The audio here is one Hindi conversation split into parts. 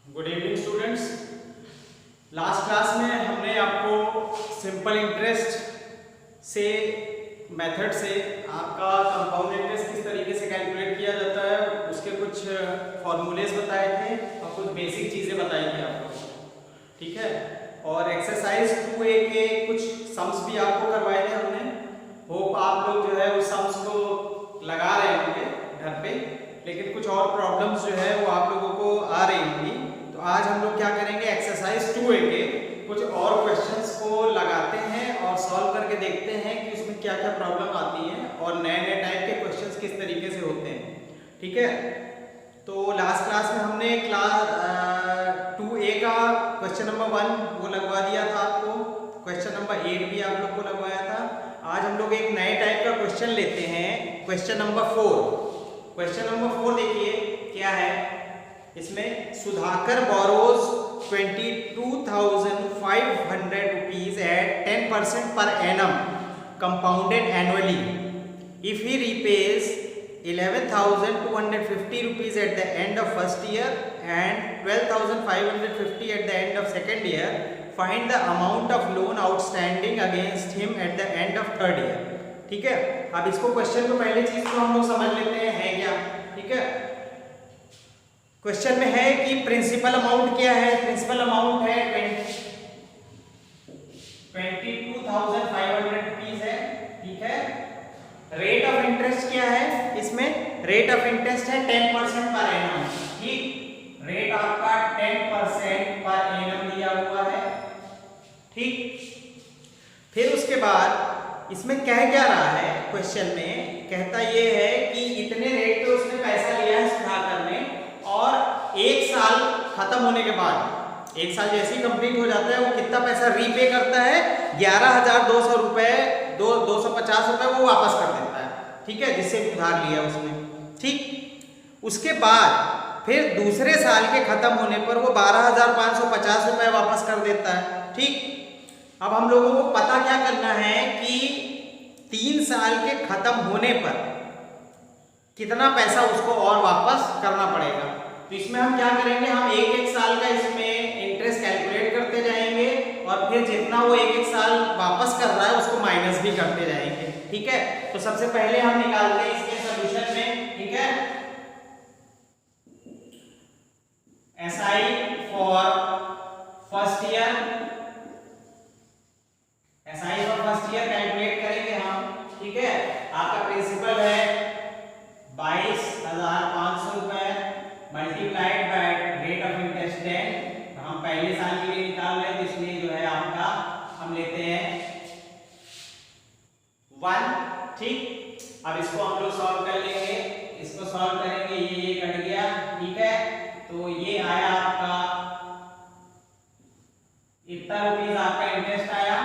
Good evening students. Last class में हमने आपको सिंपल इंटरेस्ट से मेथड से आपका कंपाउंड इंटरेस्ट किस तरीके से कैलकुलेट किया जाता है उसके कुछ फॉर्मूलेज बताए थे और कुछ बेसिक चीज़ें बताई थी आप लोगों को, ठीक है। और एक्सरसाइज 2A के कुछ सम्स भी आपको करवाए थे हमने। होप आप लोग जो है उस सम्स को लगा रहे होंगे घर पे, लेकिन कुछ और प्रॉब्लम्स जो है वो आप लोगों को आ रही होंगी। तो आज हम लोग क्या करेंगे, एक्सरसाइज 2A के कुछ और क्वेश्चंस को लगाते हैं और सॉल्व करके देखते हैं कि उसमें क्या क्या प्रॉब्लम आती हैं और नए नए टाइप के क्वेश्चंस किस तरीके से होते हैं, ठीक है। तो लास्ट क्लास में हमने क्लास 2A का क्वेश्चन नंबर 1 वो लगवा दिया था आपको, क्वेश्चन नंबर 8 भी आप लोग को लगवाया था। आज हम लोग एक नए टाइप का क्वेश्चन लेते हैं, क्वेश्चन नंबर 4। क्वेश्चन नंबर 4 देखिए क्या है। इसमें Sudhakar borrows 22,500 rupees at 10% per annum compounded annually if he repays 11,250 rupees at the end of first year and 12,550 at the end of second year. Find the amount of loan outstanding against him at the end of third year. ठीक है। अब इसको क्वेश्चन को पहले चीज को हम लोग समझ लेते हैं है क्या, ठीक है। क्वेश्चन में है कि प्रिंसिपल अमाउंट क्या है। प्रिंसिपल अमाउंट है 22,500 रुपीज है, ठीक है। रेट ऑफ इंटरेस्ट क्या है, इसमें रेट ऑफ इंटरेस्ट है 10% पर एनम, ठीक। रेट आपका 10% पर एनम दिया हुआ है, ठीक। फिर उसके बाद इसमें कह क्या रहा है, क्वेश्चन में कहता ये है कि इतने रेट पे उसने पैसा लिया है सुधाकर ने, और एक साल खत्म होने के बाद, एक साल जैसे ही कंप्लीट हो जाता है वो कितना पैसा रीपे करता है, 11,200 रुपए 250 रुपए वो वापस कर देता है, ठीक है, जिससे उधार लिया उसने, ठीक। उसके बाद फिर दूसरे साल के खत्म होने पर वो 12,550 रुपए वापस कर देता है, ठीक। अब हम लोगों को पता क्या करना है कि 3 साल के खत्म होने पर कितना पैसा उसको और वापस करना पड़ेगा। तो इसमें हम क्या करेंगे, हम एक एक साल का इसमें इंटरेस्ट कैलकुलेट करते जाएंगे और फिर जितना वो एक एक साल वापस कर रहा है उसको माइनस भी करते जाएंगे, ठीक है। तो सबसे पहले हम निकालते हैं इसके सॉल्यूशन में, ठीक है। SI for first year, SI for first year calculate करेंगे हम, ठीक है। आपका प्रिंसिपल है 22,500 रुपए multiplied by rate of interest 10। तो हम पहले साल के लिए निकाल रहे हैं, तो इसलिए जो है आपका हम लेते हैं 1, ठीक। अब इसको हम लोग सॉल्व कर लेंगे, इसको सॉल्व करेंगे, ये कट गया, ठीक है। तो ये आया आपका इतना रुपीस आपका इंटरेस्ट आया,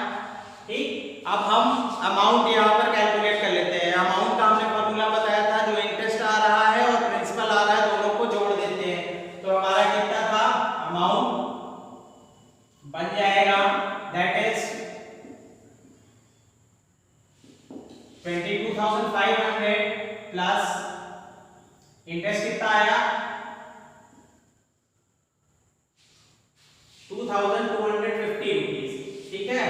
ठीक। अब हम अमाउंट यहाँ पर कैलकुलेट कर लेते हैं। अमाउंट का हमने फॉर्मूला बताया था, जो इंटरेस्ट आ रहा है और प्रिंसिपल आ रहा है दोनों को जोड़ देते हैं। तो हमारा कितना था, अमाउंट बन जाएगा दैट इज 22,500 प्लस इंटरेस्ट कितना आया 2,250 रुपीज, ठीक है।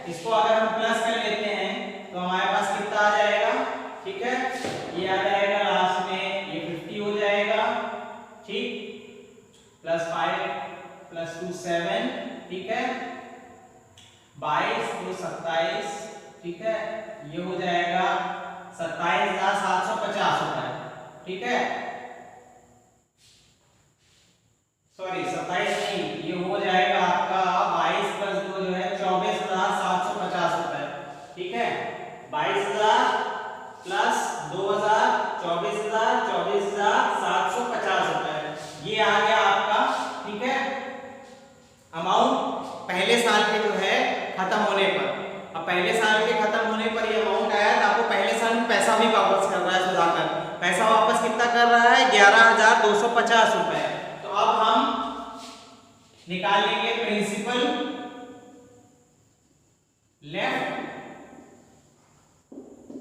इसको अगर हम प्लस कर लेते हैं तो हमारे पास कितना आ जाएगा, ठीक है। ये आ जाएगा लास्ट में, ये 50 हो जाएगा, ठीक। प्लस 5 प्लस 2 7, ठीक है। 22 2 27, ठीक है। ये हो जाएगा 27,750 रुपए, ठीक है। सॉरी 27 नहीं, ये हो जाएगा आपका 22 प्लस 2 जो है 24,750 रुपए, ठीक है। 22,000 प्लस 2,000 24,000 24,750 रुपए, ये आ गया आपका, ठीक है। अमाउंट पहले साल के जो है खत्म होने पर, अब पहले साल के खत्म होने पर ये अमाउंट आया, तो आपको पहले साल में पैसा भी वापस कर रहा है सुधाकर। पैसा वापस कितना कर रहा है 11,250 रुपए। तो अब हम निकालेंगे प्रिंसिपल लेफ्ट,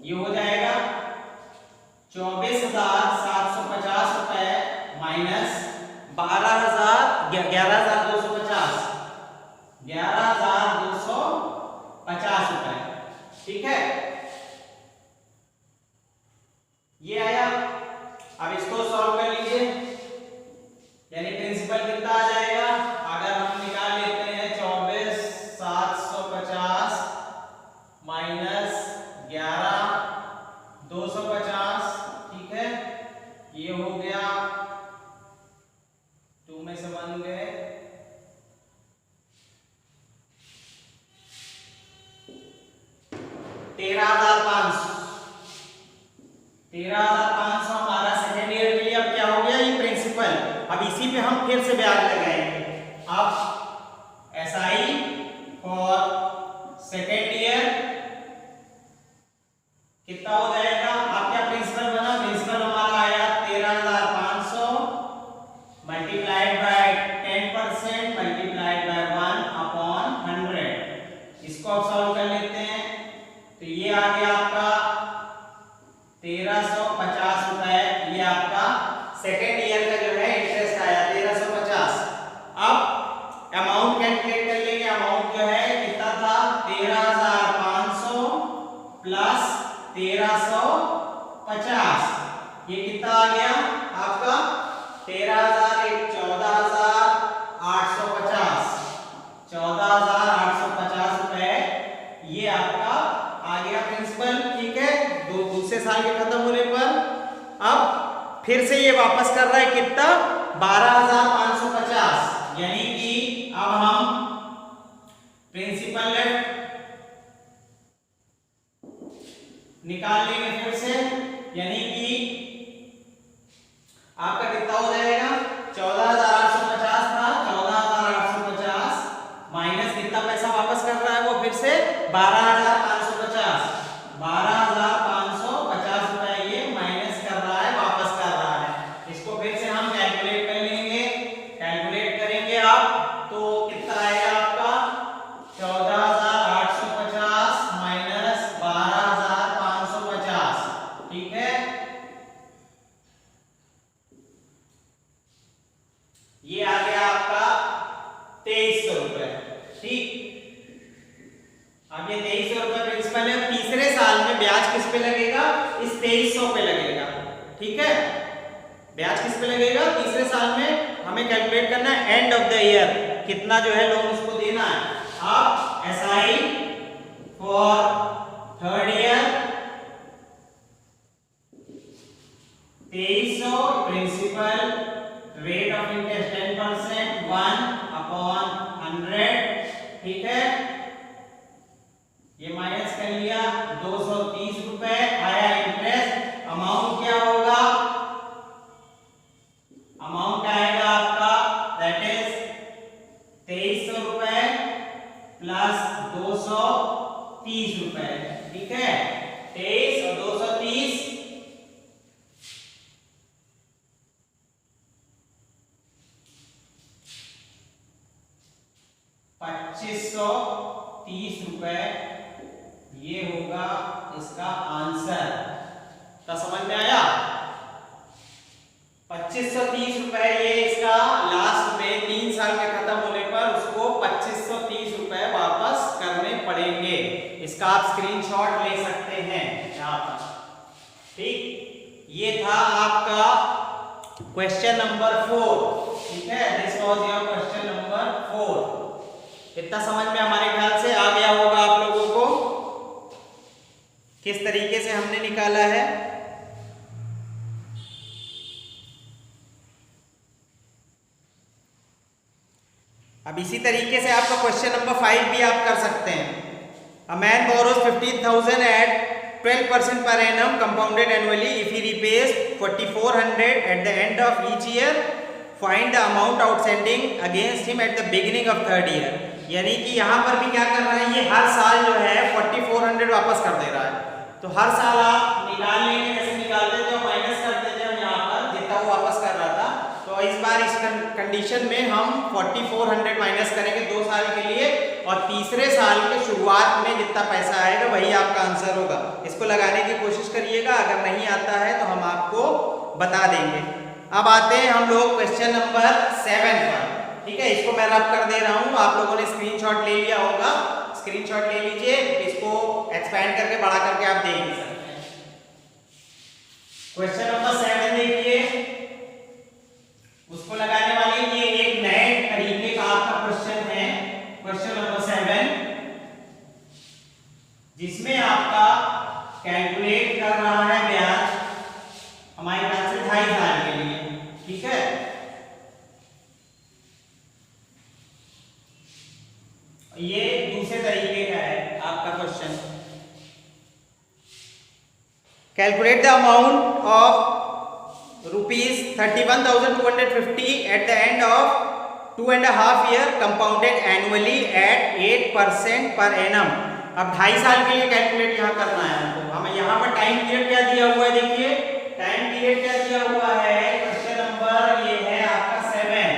ये हो जाएगा 24,750 रुपए माइनस 11,250 रुपए। ठीक है, ये आया। अब इसको सॉल्व कर लीजिए, यानी प्रिंसिपल कितना आ जाएगा, अगर हम निकाल लेते हैं 24,750 माइनस 11,250, ठीक है, ये हो गया 2 में से 1 गए, 13,500 हमारा सेकेंड ईयर के लिए। अब क्या हो गया, ये प्रिंसिपल। अब इसी पे हम फिर से ब्याज लगाएंगे। अब SI फॉर सेकेंड ईयर कितना हो जाएगा, अब क्या प्रिंसिपल बना, प्रिंसिपल हमारा आया 13,500 मल्टीप्लाइड बाय 10% मल्टीप्लाइड बाय 1/100। इसको अब सॉल्व कर लेते हैं, तो ये आ गया आपका 1350 रुपए। ये आपका सेकेंड ईयर का जो है इंटरेस्ट आया 1350। अब अमाउंट कैलकुलेट कर लेंगे। अमाउंट जो है कितना था, 13,500 प्लस 1350, ये कितना आ गया आपका 13,000, 14,850, 14,850 रुपए। ये आपका आ गया प्रिंसिपल। ठीक है, दूसरे साल के खत्म होने पर अब फिर से ये वापस कर रहा है कितना, 12,550, यानी कि अब हम प्रिंसिपल निकाल लेंगे फिर से, यानी कि आपका कितना हो जाएगा, 14,850 था, 14,850 माइनस कितना पैसा वापस कर रहा है वो फिर से 12,550, 12,550 रुपए ये माइनस कर रहा है, वापस कर रहा है। इसको फिर से हम कैलकुलेट कर लेंगे। कैलकुलेट करेंगे आप तो कितना आएगा आपका 14,850 माइनस 12,550। ठीक है, ये आ गया आपका 2300 रुपए। ठीक, अब ये 2300 रुपए प्रिंसिपल है। तीसरे साल में ब्याज किस पे लगेगा, इस 2300 पे लगेगा। ठीक है, ब्याज किस पे लगेगा, तीसरे साल में हमें कैलकुलेट करना है एंड ऑफ द ईयर कितना जो है लोन उसको देना है। अब SI for third year 2300 principal, rate of interest 10%, 1/100। ठीक है, ये माइनस कर लिया, 230 रुपए आया इंटरेस्ट। अमाउंट क्या होगा, अमाउंट आएगा आपका दैट इज 2300 रुपए प्लस 230 रुपए। ठीक है, 23 और 230 2530 रुपए, ये होगा इसका आंसर। तो समझ में आया, 2530 रुपए ये इसका लास्ट में 3 साल के खत्म होने पर उसको 2530 रुपए वापस करने पड़ेंगे। इसका आप स्क्रीनशॉट ले सकते हैं यहाँ पर। ठीक, ये था आपका क्वेश्चन नंबर 4। ठीक है, this was your question number 4। इतना समझ में हमारे ख्याल से आ गया होगा आप लोगों को किस तरीके से हमने निकाला है। अब इसी तरीके से आपका क्वेश्चन नंबर 5 भी आप कर सकते हैं। A man borrows 15,000 at 12% per annum compounded annually. If he repays 4,400 at the end of each year, find the amount outstanding against him at the beginning of third year. यानी कि यहाँ पर भी क्या कर रहा है, ये हर साल जो है 4,400 वापस कर दे रहा है। तो हर साल आप निकाल लेंगे, कैसे निकालते थे, माइनस कर देते हम यहाँ पर जितना वो वापस कर रहा था। तो इस बार इस कंडीशन में हम 4,400 माइनस करेंगे 2 साल के लिए, और तीसरे साल के शुरुआत में जितना पैसा आएगा वही आपका आंसर होगा। इसको लगाने की कोशिश करिएगा, अगर नहीं आता है तो हम आपको बता देंगे। अब आते हैं हम लोग क्वेश्चन नंबर 7 पर। ठीक है, इसको मैं रब कर दे रहा हूं, आप लोगों ने स्क्रीनशॉट ले लिया होगा, स्क्रीनशॉट ले लीजिए, इसको एक्सपैंड करके बड़ा करके आप देख भी सकते हैं। क्वेश्चन नंबर 7 देखिए, उसको लगाने वाले ये एक नए तरीके का आपका क्वेश्चन है, क्वेश्चन नंबर 7, जिसमें आपका कैलकुलेट कर रहा है ब्याज हमारे ख्याल से 2.5 साल के लिए। ठीक है, ये दूसरे तरीके का है आपका question. Calculate the amount of ₹31,250 at the end of 2.5 year compounded annually at 8% per annum. अब 2.5 साल के लिए कैलकुलेट यहाँ करना है हमको। हमें यहाँ पर टाइम पीरियड क्या दिया हुआ है, देखिए टाइम पीरियड क्या दिया हुआ है, क्वेश्चन नंबर ये है आपका 7,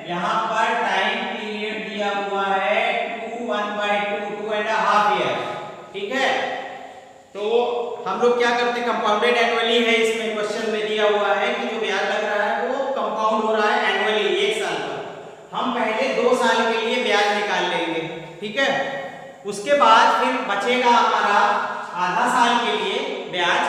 यहाँ पर टाइम पीरियड दिया हुआ है 2.5 year। ठीक है, तो हम लोग क्या करते हैं, कंपाउंडेड एनुअली है, इसमें क्वेश्चन में दिया हुआ है कि जो ब्याज लग रहा है वो कंपाउंड हो रहा है एनुअली 1 साल पर। हम पहले 2 साल के लिए ब्याज निकाल लेंगे। ठीक है, उसके बाद फिर बचेगा हमारा आधा साल के लिए ब्याज,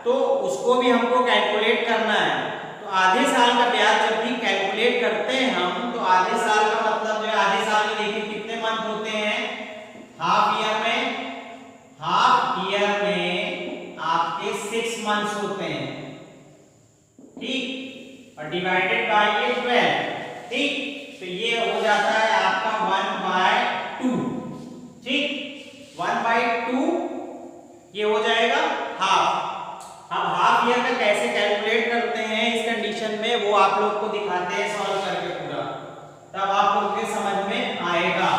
तो उसको भी हमको कैलकुलेट करना है। तो आधे साल का ब्याज जब भी कैलकुलेट करते हैं हम, तो आधे साल का मतलब जो है, आधे साल में देखिए कितने मंथ होते हैं, हाफ ईयर में आपके 6 मंथ्स होते हैं। ठीक, और डिवाइडेड बाय ये 12। ठीक, तो ये हो जाता है आपका 1/2। ठीक, 1/2 ये हो जाएगा हाफ। अब हाफ ईयर का कैसे कैलकुलेट करते हैं इस कंडीशन में, वो आप लोग को दिखाते हैं सॉल्व करके पूरा, तब आप लोग के समझ में आएगा।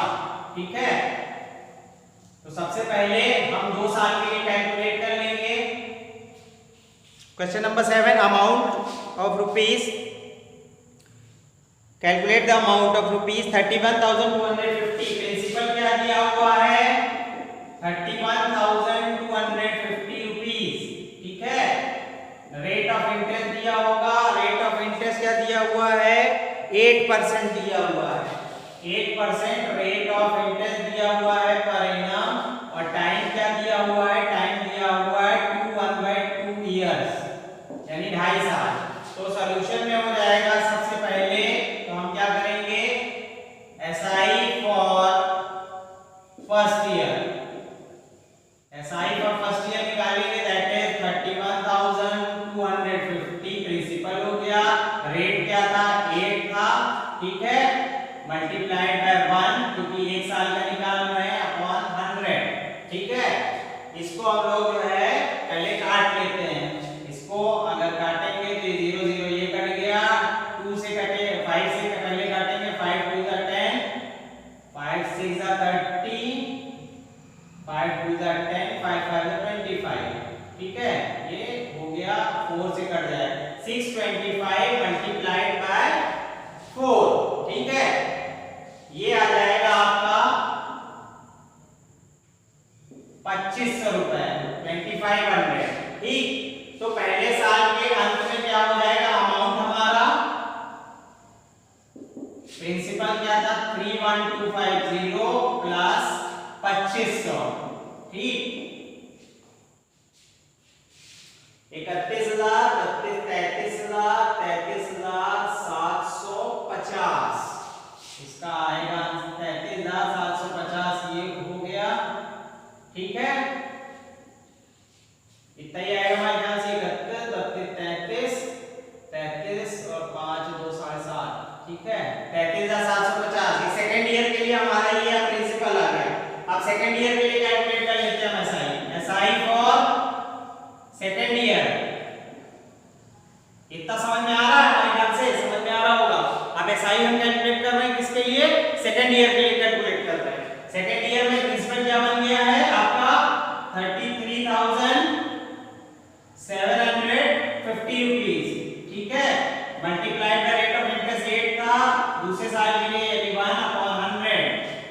ठीक है, तो सबसे पहले हम 2 साल के लिए कैलकुलेट कर लेंगे। Question number 7, amount of rupees, calculate the amount of ₹31,250। Principal क्या दिया हुआ है, 31,250 रुपीज। ठीक है, रेट ऑफ इंटरेस्ट दिया होगा, रेट ऑफ इंटरेस्ट क्या दिया हुआ है, 8% दिया हुआ है, 8% रेट ऑफ इंटरेस्ट दिया हुआ है पर एनम। और टाइम क्या दिया हुआ है, टाइम दिया हुआ है 1/2 years, यानी 2.5 साल। तो सॉल्यूशन में हो जाएगा, सबसे पहले तो हम क्या करेंगे, SI for first year, SI for first year निकालेंगे, दैट इज 31,250। प्रिंसिपल हो गया, रेट क्या था, 8 था। ठीक है, मल्टीप्लाइड बाय 1, क्योंकि 1 साल का निकाल रहे हैं, अपॉन 100। ठीक है, इसको हम लोग जो है पहले काट लेते हैं। इसको अगर काटेंगे तो 0 0 ये कट गया, 2 से कटे, 5 से पहले काटेंगे, 5 2 10, 5 6 30, 5 2 10, 5 5 25। ठीक है, ये हो गया, 4 से कट जाए, 625 मल्टीप्लाइड बाय 4। ठीक है, ये आ जाएगा आपका 2500 रुपए, 2500। ठीक, तो पहले साल के अंत में क्या हो जाएगा, अमाउंट हमारा, प्रिंसिपल क्या था 31250 प्लस 2500। ठीक, 31,000, 33,000, 33,750। इसका आएगा 33,750, ये हो गया। ठीक है, इतना ही आएगा हमारे ख्याल से, 31, 32, 33 और 5 2 7.5। ठीक है, 33,750। सेकंड ईयर के लिए हमारा ये प्रिंसिपल आ गया। अब सेकंड ईयर के लिए कैलकुलेट कर लेते हैं एसआई फॉर सेकंड ईयर। इतना समझ में आ रहा है, हमारे ख्याल से समझ में आ रहा होगा। अब एसआई हम कैलकुलेट कर रहे हैं किसके लिए, सेकंड ईयर के लिए कैलकुलेट कर रहे हैं। सेकंड ईयर में प्रिंसिपल क्या बन गया है आपका, 33,750 रुपीज। ठीक है, multiplied by rate of interest 8 था, दूसरे साल के लिए 1/100।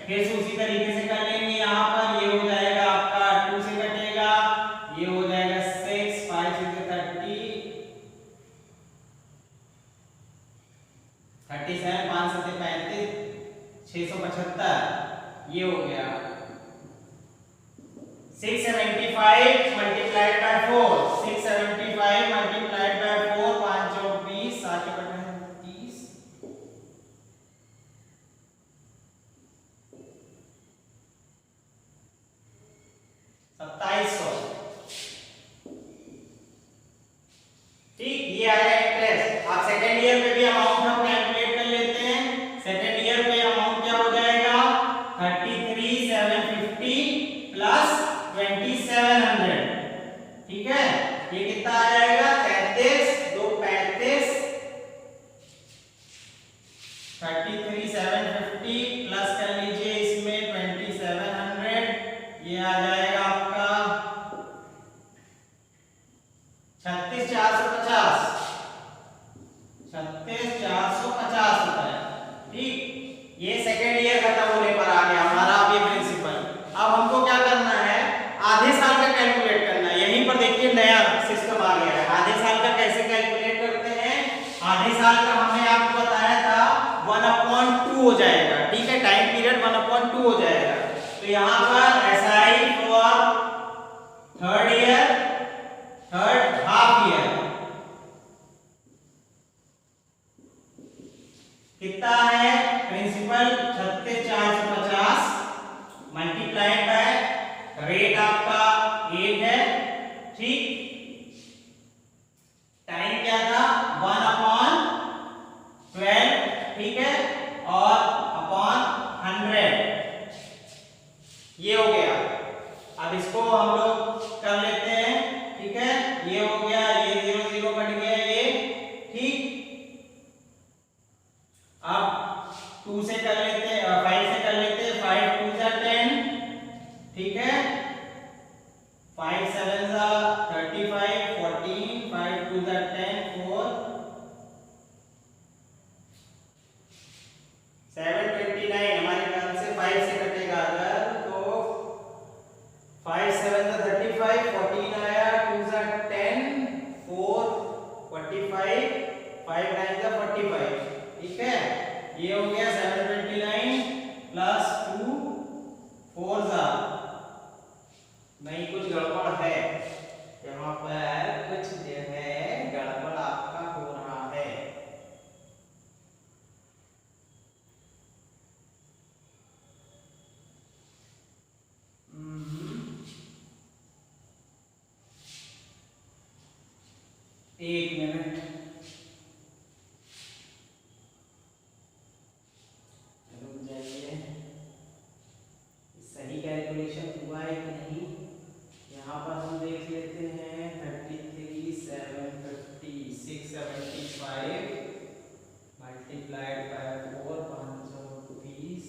फिर उसी तरीके से कर लेंगे, यहाँ पर ये हो जाएगा आपका 2 से कटेगा, ये हो जाएगा 6, 5 से 30, 37 5 7 35 675 ये हो गया 675 मल्टीप्लाइड बाय 4 675 मल्टीप्लाइड बाय 4 5 और 20 7 के बटे 30 2700 ठीक ये आ गया इंटरेस्ट। अब सेकंड ईयर पे भी अमाउंट हम कैलकुलेट कर लेते हैं। सेकंड ईयर पे अमाउंट क्या हो जाएगा 33,750 प्लस 2,700 ठीक है ये कितना आ जाएगा 33 2 35 33,750 प्लस कर लीजिए इसमें 2,700 ये आ जाएगा आपका 36,450 36,450 रुपए ठीक। ये सेकेंड ईयर खत्म होने पर आ गया हमारा अब ये प्रिंसिपल। अब हमको क्या करना है आधे साल का कैलकुलेट करना है। यहीं पर देखिए नया सिस्टम आ गया है। आधे साल का कैसे कैलकुलेट करते हैं आधे साल का हमने आपको बताया था 1/2 हो जाएगा ठीक है टाइम पीरियड 1/2 हो जाएगा। तो यहाँ पर SI for third year third half year कितना है प्रिंसिपल 36,450 मल्टीप्लाइड बाय रेट आपका 8 है ठीक। टाइम क्या था 1/12 ठीक है और अपॉन 100 ये हो गया। अब इसको हम लोग कर लेते हैं ठीक है ये हो गया ये 0 0 कट गया ये ठीक। अब 2 से कर लेते हैं 5 से कर लेते हैं 5 2 जा 10 ठीक है 5 7 जा 35 14 5 2 जा 10 4 729 हमारे ख्याल से 5 से कटेगा अगर तो 5 7 जा 35 14 आया 2 जा 10 4 45 5 9 जा 45 ठीक है ये हो गया 729 प्लस 2 4 जा नहीं कुछ गड़बड़ है यहाँ पर कुछ जो है गड़बड़ आपका हो रहा है। एक मिनट सही कैलकुलेशन हुआ है कि नहीं यहाँ पर हम देख लेते हैं 33,750 675 मल्टीप्लाइड बाय 4 520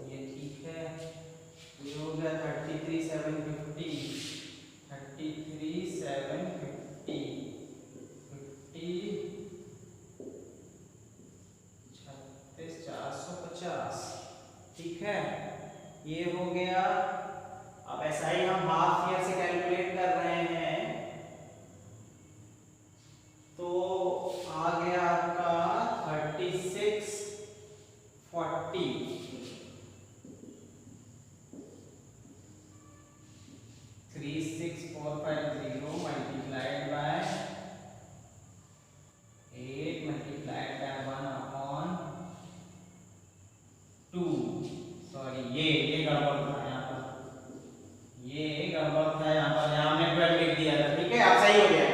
ये ठीक है ये हो गया 33,750 33,750 36,450 ठीक है ये हो गया। अब ऐसा ही हम हाफ ईयर से कैलकुलेट कर रहे हैं तो आ गया आपका 3640 36450 multiplied by 8 multiplied by 1/2 sorry ये गड़बड़ था यहाँ पर ये गड़बड़ था यहाँ पर यहाँ हमने 12 लिख दिया था ठीक है। अब सही हो गया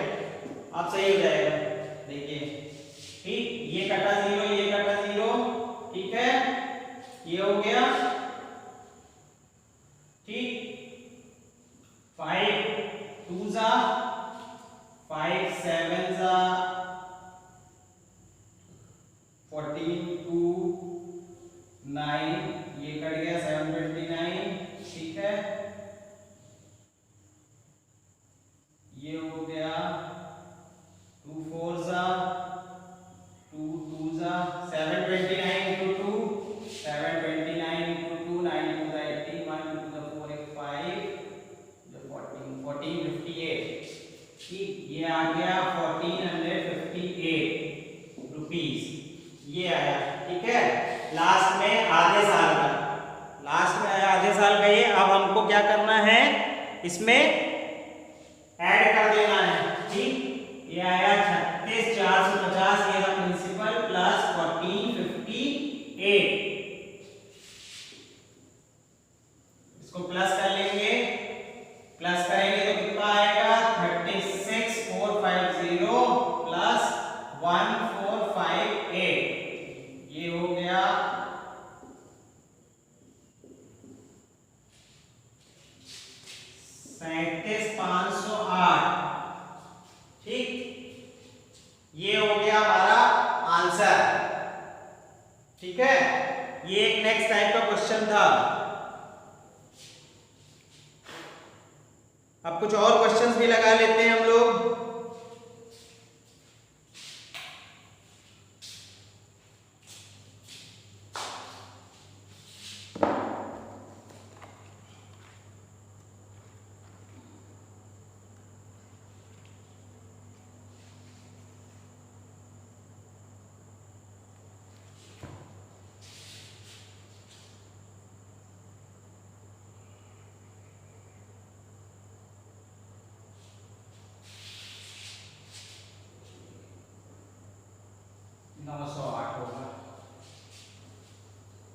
अब सही हो जाएगा देखिए ठीक ये कटा 0 ये कटा 0 ठीक है ये हो गया ठीक 5 2 जा 5 7 जा 14 2 9 ये कट गया 729 ठीक है ये हो गया 2 4 जा 2 2 जा 729 into 2 729 into 2 9 into 18 1 into the 4 is 5 14 14 58 ये आ गया 1458 रुपीज, ये आया। ठीक है, लास्ट में आधे साल का, लास्ट में आया आधे साल का ये। अब हमको क्या करना है, इसमें ऐड कर देना है। ठीक, ये आया 36,450, ये था प्रिंसिपल प्लस 1458, इसको प्लस कर लेंगे, प्लस करेंगे तो कितना आएगा 36,450 प्लस 1,458, ये हो गया 37,508। ठीक, ये हो गया हमारा आंसर। ठीक है, ये एक नेक्स्ट टाइप का क्वेश्चन था। अब कुछ और क्वेश्चंस भी लगा लेते हैं हम लोग।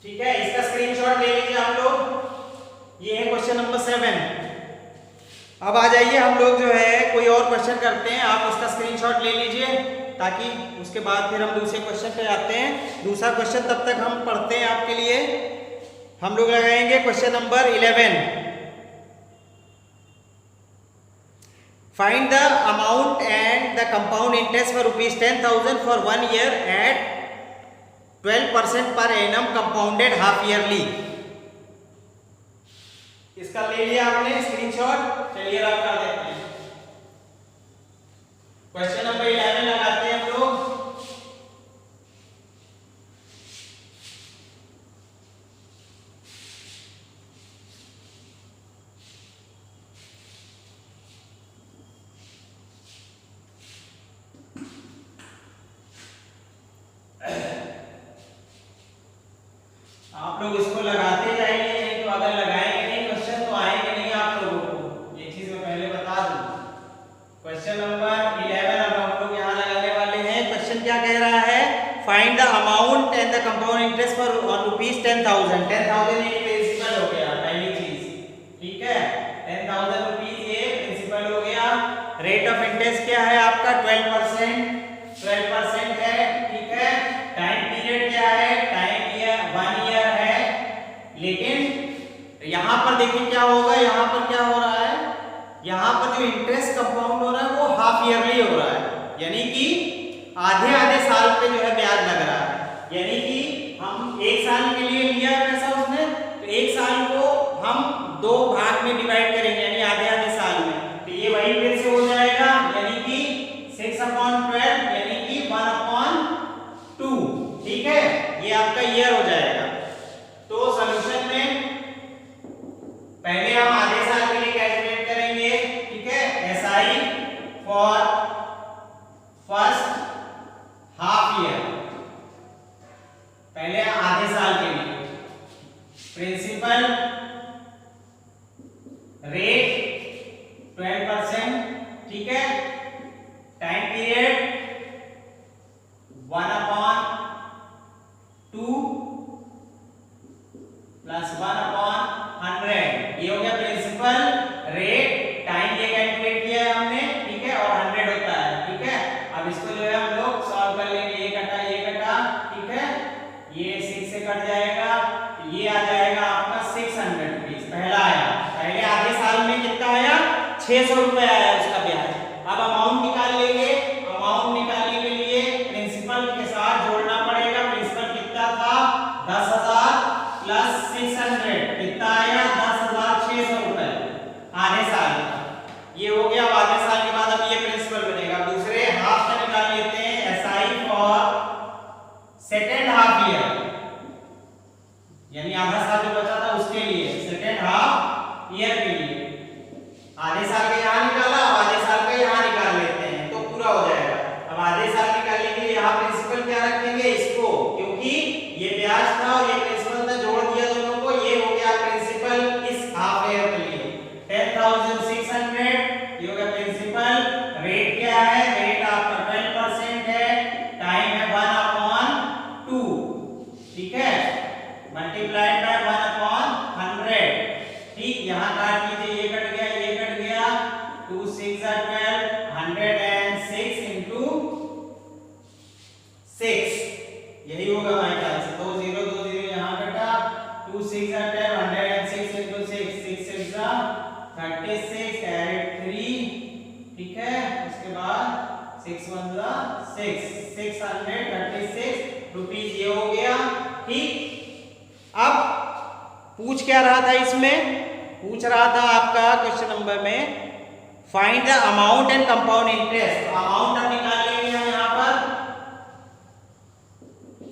ठीक है, इसका स्क्रीनशॉट ले लीजिए आप लोग। ये है क्वेश्चन नंबर 7। अब आ जाइए हम लोग जो है कोई और क्वेश्चन करते हैं, आप इसका स्क्रीनशॉट ले लीजिए ताकि उसके बाद फिर हम दूसरे क्वेश्चन पे आते हैं। दूसरा क्वेश्चन तब तक हम पढ़ते हैं आपके लिए। हम लोग लगाएंगे question number 11। Find the amount and the compound interest for ₹10,000 for 1 year at 12% per annum compounded half yearly. इसका ले लिया आपने स्क्रीनशॉट, चलिए रब कर देते हैं। क्वेश्चन नंबर 11 लगाते हैं हम लोग। आप लोग इसको लगाते जाएंगे, नहीं तो अगर लगाएंगे नहीं क्वेश्चन तो आएंगे नहीं आप लोगों को, ये चीज मैं पहले बता दूं। क्वेश्चन नंबर 11 अब हम लोग यहाँ लगाने वाले हैं। क्वेश्चन क्या कह रहा है, find the amount and the compound interest for ₹10,000। 10,000 एक प्रिंसिपल हो गया, पहली चीज। ठीक है, 10,000 रुपीज ये प्रिंसिपल हो गया। रेट ऑफ इंटरेस्ट क्या है आपका 12% है। ठीक है, टाइम पीरियड क्या है, टाइम 1 ईयर है। लेकिन यहां पर देखिए क्या होगा, यहां पर क्या हो रहा है, यहां पर जो इंटरेस्ट कंपाउंड हो रहा है वो हाफ ईयरली हो रहा है, यानी कि आधे आधे साल पे जो है ब्याज लग रहा है। यानी कि हम 1 साल के लिए लिया पैसा उसने, तो 1 साल को हम 2 भाग में डिवाइड करेंगे, यानी आधे आधे साल में। तो ये वही फिर से हो जाएगा, यानी कि 6/12 यानी कि 1/2। ठीक है, ये आपका ईयर हो जाएगा। तो सॉल्यूशन में पहले हम आधे साल के लिए कैलकुलेट करेंगे। ठीक है, SI for first half year, पहले आधे साल के लिए। Principal rate 12%। ठीक है, टाइम पीरियड 1/2 प्लस 1/100, ये हो गया प्रिंसिपल रेट। टाइम ये कैलकुलेट किया है हमने। ठीक है, और 100 are 12, 106 into 6, यही होगा हमारे ख्याल से। 2 0 2 0 यहाँ कटा, 2 6 are 10, 106 into 6, 6 6 are 36, add 3, ठीक है। उसके बाद 6 1 6, 636 रुपीज ये हो गया, ठीक। अब पूछ क्या रहा था इसमें, पूछ रहा था आपका क्वेश्चन नंबर में find the amount and compound interest. Amount हम निकाल लेंगे यहाँ पर,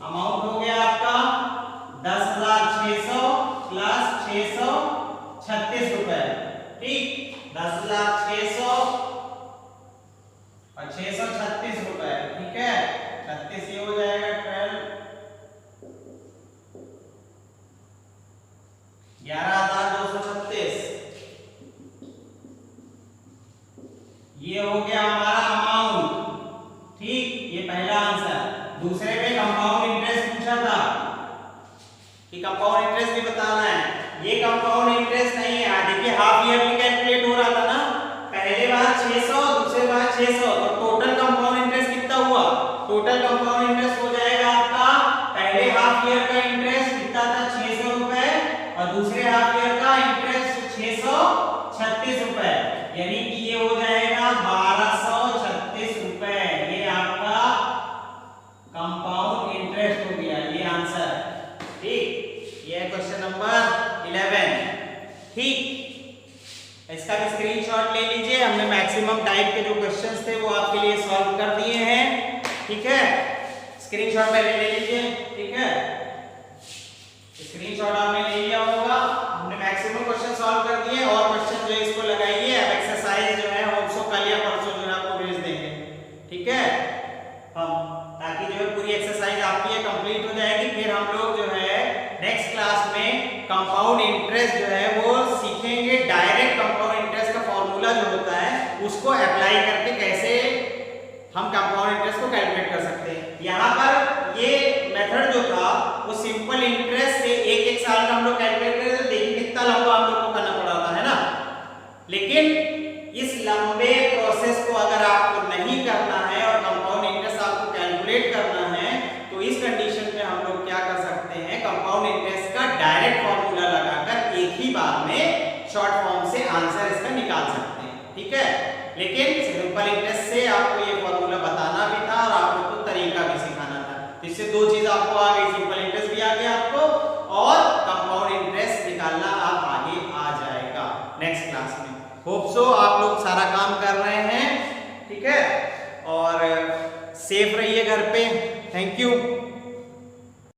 अमाउंट हो गया आपका 10,600 प्लस 636 रुपए, ठीक। 10,600 और 636 रुपए, ठीक है। 36 ये हो जाएगा 12, 11,236, ये हो गया हमारा अमाउंट, ठीक। ये पहला आंसर। दूसरे में कंपाउंड इंटरेस्ट पूछा था कि कंपाउंड इंटरेस्ट भी बताना है। ये कंपाउंड इंटरेस्ट नहीं है, देखिए हाफ ईयरली कैलकुलेट हो रहा था ना, पहले बार 600 दूसरे बार 600, तो टोटल कंपाउंड इंटरेस्ट कितना हुआ, टोटल कंपाउंड इंटरेस्ट हो जाएगा आपका पहले हाफ ईयर का इंटरेस्ट कितना था 600 रुपए और दूसरे हाफ ईयर का इंटरेस्ट 636 रुपए, यानी कि ये हो जाएगा 1236 रुपए। ये आपका कंपाउंड इंटरेस्ट हो गया, ये आंसर, ठीक। ये क्वेश्चन नंबर 11, ठीक। इसका भी स्क्रीनशॉट ले लीजिए, हमने मैक्सिमम टाइप के जो क्वेश्चंस थे वो आपके लिए सॉल्व कर दिए हैं, ठीक है। स्क्रीनशॉट पहले ले लीजिए, ठीक है। स्क्रीनशॉट आपने ले लिया होगा, हमने मैक्सिमम क्वेश्चन सॉल्व कर दिए। और क्वेश्चन जो है इसको लगाइए, अब एक्सरसाइज जो है ऑल्सो कल या परसों जो है आपको भेज देंगे, ठीक है। हम ताकि जो है पूरी एक्सरसाइज आपकी ये कंप्लीट हो जाएगी, फिर हम लोग जो है नेक्स्ट क्लास में कंपाउंड इंटरेस्ट जो है वो सीखेंगे। डायरेक्ट कंपाउंड इंटरेस्ट का फॉर्मूला जो होता है उसको अप्लाई करके कैसे हम कंपाउंड इंटरेस्ट को कैलकुलेट कर सकते हैं। यहाँ पर ये मेथड जो था वो सिंपल इंटरेस्ट से एक एक साल का हम लोग कैलकुलेट करते थे, देखिए कितना लंबा हम लोग को करना पड़ा था, है ना। लेकिन इस लंबे प्रोसेस को अगर आपको नहीं करना है और कंपाउंड इंटरेस्ट आपको कैलकुलेट करना है, तो इस कंडीशन में हम लोग क्या कर सकते हैं, कंपाउंड इंटरेस्ट का डायरेक्ट फॉर्मूला लगाकर एक ही बार में शॉर्ट फॉर्म से आंसर इसका निकाल सकते हैं, ठीक है। लेकिन सिंपल इंटरेस्ट से आपको ये फॉर्मूला बताना भी था और आप लोग को तरीका भी सिखाना था, इससे दो चीज आपको आ गई, सिंपल इंटरेस्ट भी आ गया आपको और कंपाउंड इंटरेस्ट निकालना आप आगे आ जाएगा नेक्स्ट क्लास में। होप सो आप लोग सारा काम कर रहे हैं, ठीक है। और सेफ रहिए घर पे, थैंक यू।